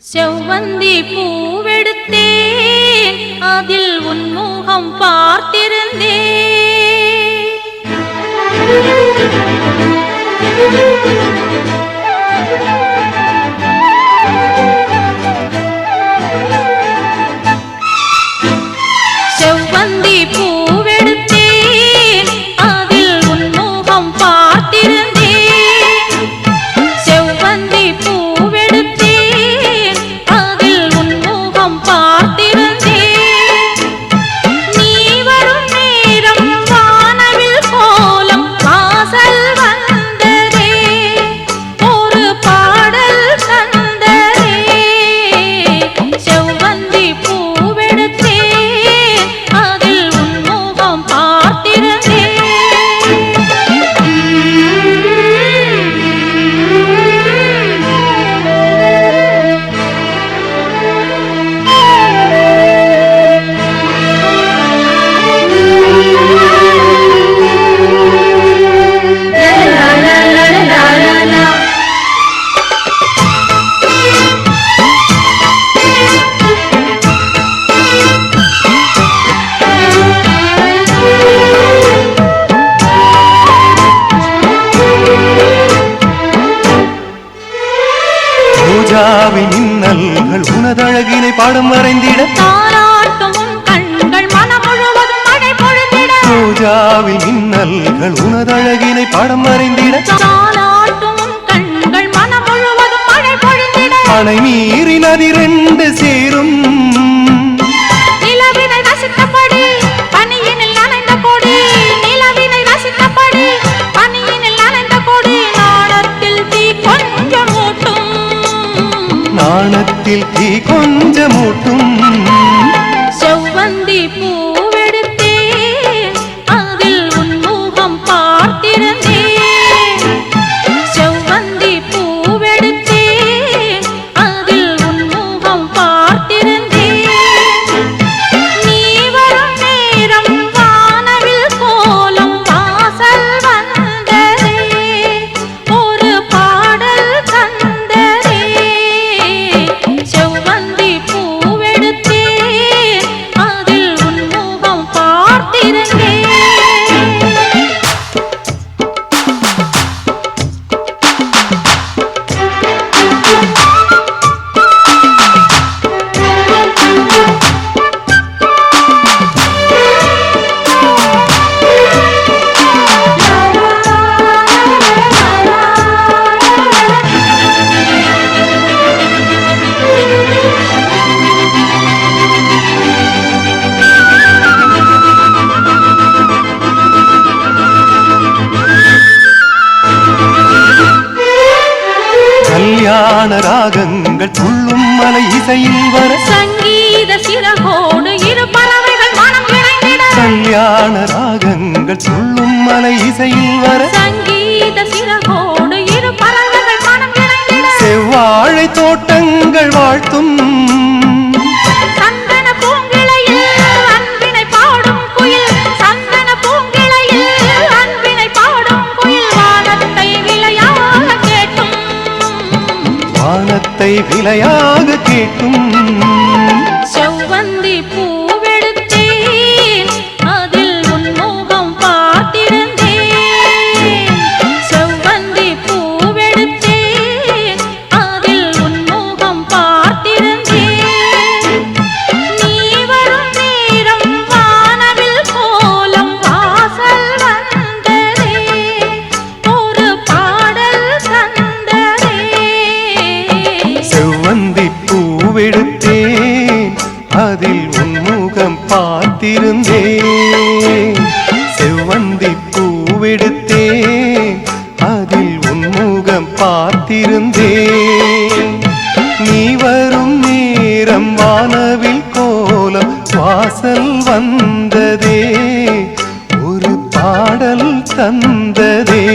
செவ்வந்தி பூவெடுத்தேன், அதில் உன் முகம் பார்த்திருந்தேன். செவ்வந்தி பூவெடுத்தேன், அதில் உன் முகம் பார்த்திருந்தேன். செவ்வந்தி பூவெடுத்தேன், அதில் உன் முகம் பார்த்திருந்தேன். நீ வரும் நேரம் வானவில் கோலம் வாசல் வந்ததே, ஒரு பாடல் தந்ததே. செவ்வந்தி பூவெடுத்தேன், அதில் உன் முகம் பார்த்திருந்தேன். ரோஜாவின் இன்னல்கள் உனதழகினை பாடம் வரைந்திட, தாராட்டும் உன் கண்கள் மனம் முழுவதும் மழை பொழிந்திட. ரோஜாவின் இன்னல்கள் உனதழகினை பாடம் வரைந்திட, தாராட்டும் உன் கண்கள் மனம் முழுவதும் மழை பொழிந்திட. அணை நீரி நதி ரெண்டு சேரும், நிலவினை ரசித்தபடி பனியினில் நனைந்த கொடி. நிலவினை ரசித்தபடி பனியினில் நனைந்த கொடி. நாணத்தில் தீ கொஞ்சம் மூட்டும், நாணத்தில் தீ கொஞ்சமூட்டும். செவ்வந்தி பூவெடுத்தேன், அதில் உன் முகம் பார்த்திருந்தேன். செவ்வந்தி பூவெடுத்தேன், அதில் உன் முகம் பார்த்திருந்தேன். நீ வரும் நேரம் வானவில் கோலம் வாசல் வந்ததே, ஒரு பாடல் தந்ததே. செவ்வந்தி பூவெடுத்தேன், அதில் உன் முகம் பார்த்திருந்தேன். கல்யாண ராகங்கள் துள்ளும் மலை இசையில் வர, சங்கீத சிறகோடு இரு பறவைகள் மனம் இணைந்திட. கல்யாண ராகங்கள் துள்ளும் மலை இசையில் வர, சங்கீத சிறகோடு இரு பறவைகள் மனம் இணைந்திட. செவ்வாழை தோட்டங்கள் வாழ்த்தும், சந்தன பூங்கிளையில் அன்பினை பாடும் குயில். சந்தன பூங்கிளையில் அன்பினை பாடும் குயில். வானத்தை விளையாக கேட்டும், வானத்தை விலையாக கேட்கும். செவ்வந்தி பூவெடுத்தேன், அதில் உன் முகம் பார்த்திருந்தேன். செவ்வந்தி பூவெடுத்தேன், அதில் உன் முகம் பார்த்திருந்தேன். நீ வரும் நேரம் வானவில் கோலம் வாசல் வந்ததே, ஒரு பாடல் தந்ததே. செவ்வந்தி பூவெடுத்தேன், அதில் உன் முகம் பார்த்திருந்தேன். செவ்வந்தி பூவெடுத்தேன், அதில் உன் முகம் பார்த்திருந்தேன். நீ வரும் நேரம் வானவில் கோலம் வாசல் வந்ததே, ஒரு பாடல் தந்ததே.